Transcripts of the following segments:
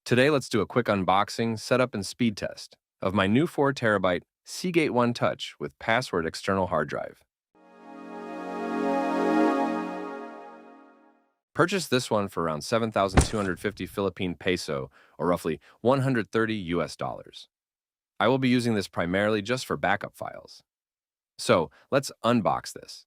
Today, let's do a quick unboxing, setup, and speed test of my new 4 TB Seagate One Touch with password external hard drive. Purchased this one for around 7,250 Philippine peso, or roughly 130 US dollars. I will be using this primarily just for backup files. So, let's unbox this.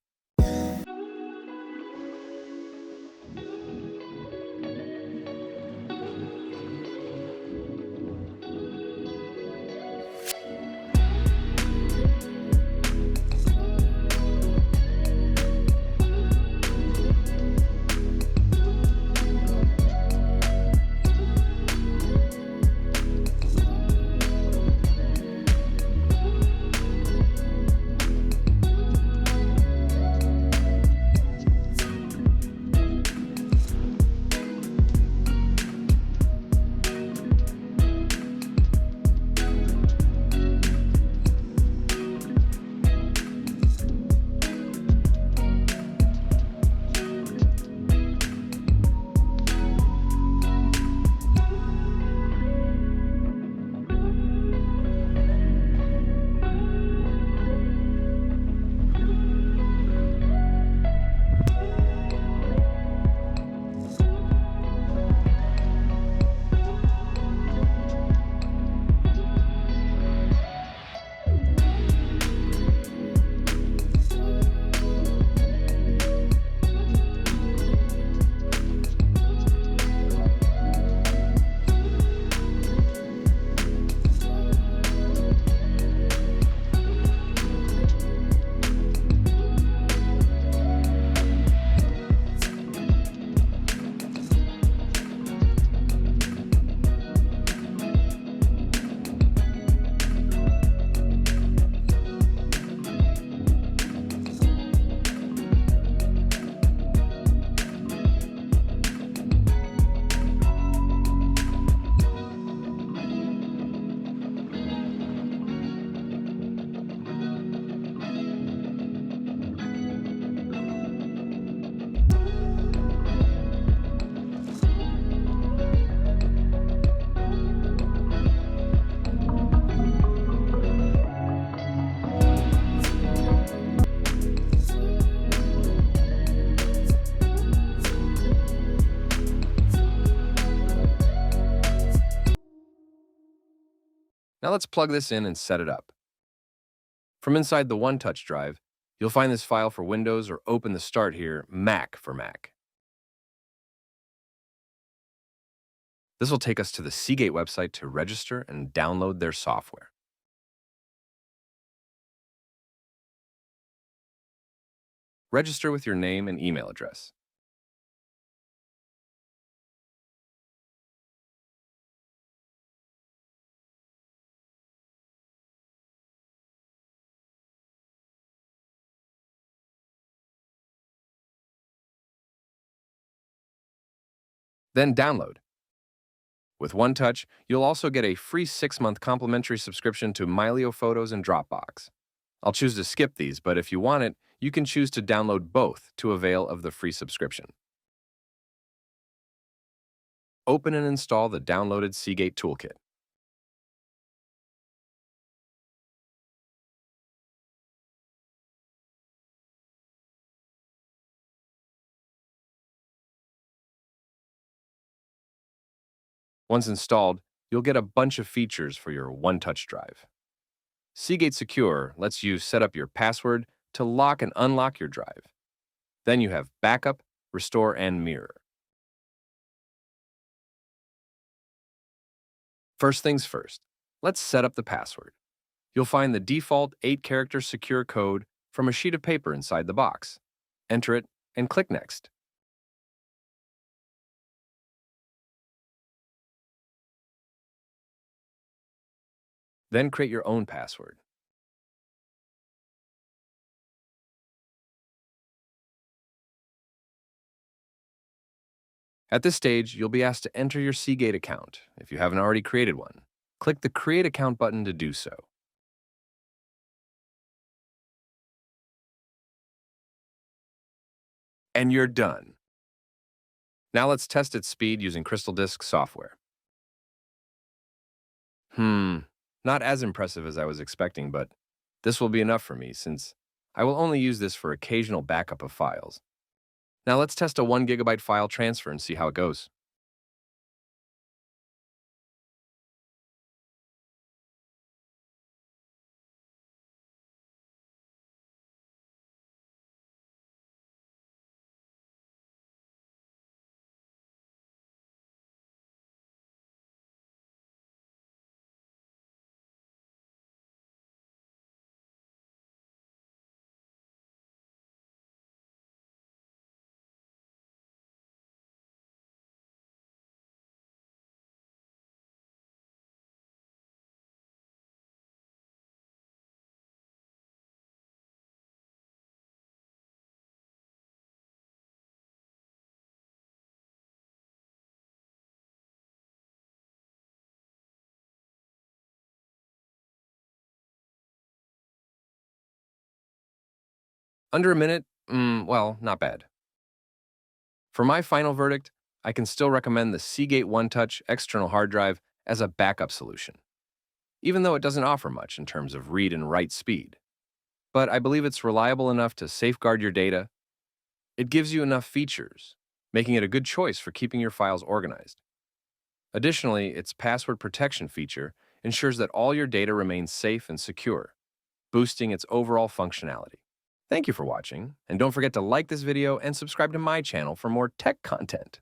Now let's plug this in and set it up. From inside the One Touch drive, you'll find this file for Windows or open the Start here, Mac for Mac. This will take us to the Seagate website to register and download their software. Register with your name and email address. Then download. With One Touch, you'll also get a free 6-month complimentary subscription to Milio Photos and Dropbox. I'll choose to skip these, but if you want it, you can choose to download both to avail of the free subscription. Open and install the downloaded Seagate Toolkit. Once installed, you'll get a bunch of features for your One Touch drive. Seagate Secure lets you set up your password to lock and unlock your drive. Then you have backup, restore, and mirror. First things first, let's set up the password. You'll find the default 8-character secure code from a sheet of paper inside the box. Enter it and click Next. Then create your own password. At this stage, you'll be asked to enter your Seagate account if you haven't already created one. Click the Create Account button to do so. And you're done. Now let's test its speed using Crystal Disk software. Hmm, not as impressive as I was expecting, but this will be enough for me since I will only use this for occasional backup of files. Now let's test a 1 gigabyte file transfer and see how it goes. Under a minute? Well, not bad. For my final verdict, I can still recommend the Seagate One Touch external hard drive as a backup solution, even though it doesn't offer much in terms of read and write speed. But I believe it's reliable enough to safeguard your data. It gives you enough features, making it a good choice for keeping your files organized. Additionally, its password protection feature ensures that all your data remains safe and secure, boosting its overall functionality. Thank you for watching, and don't forget to like this video and subscribe to my channel for more tech content.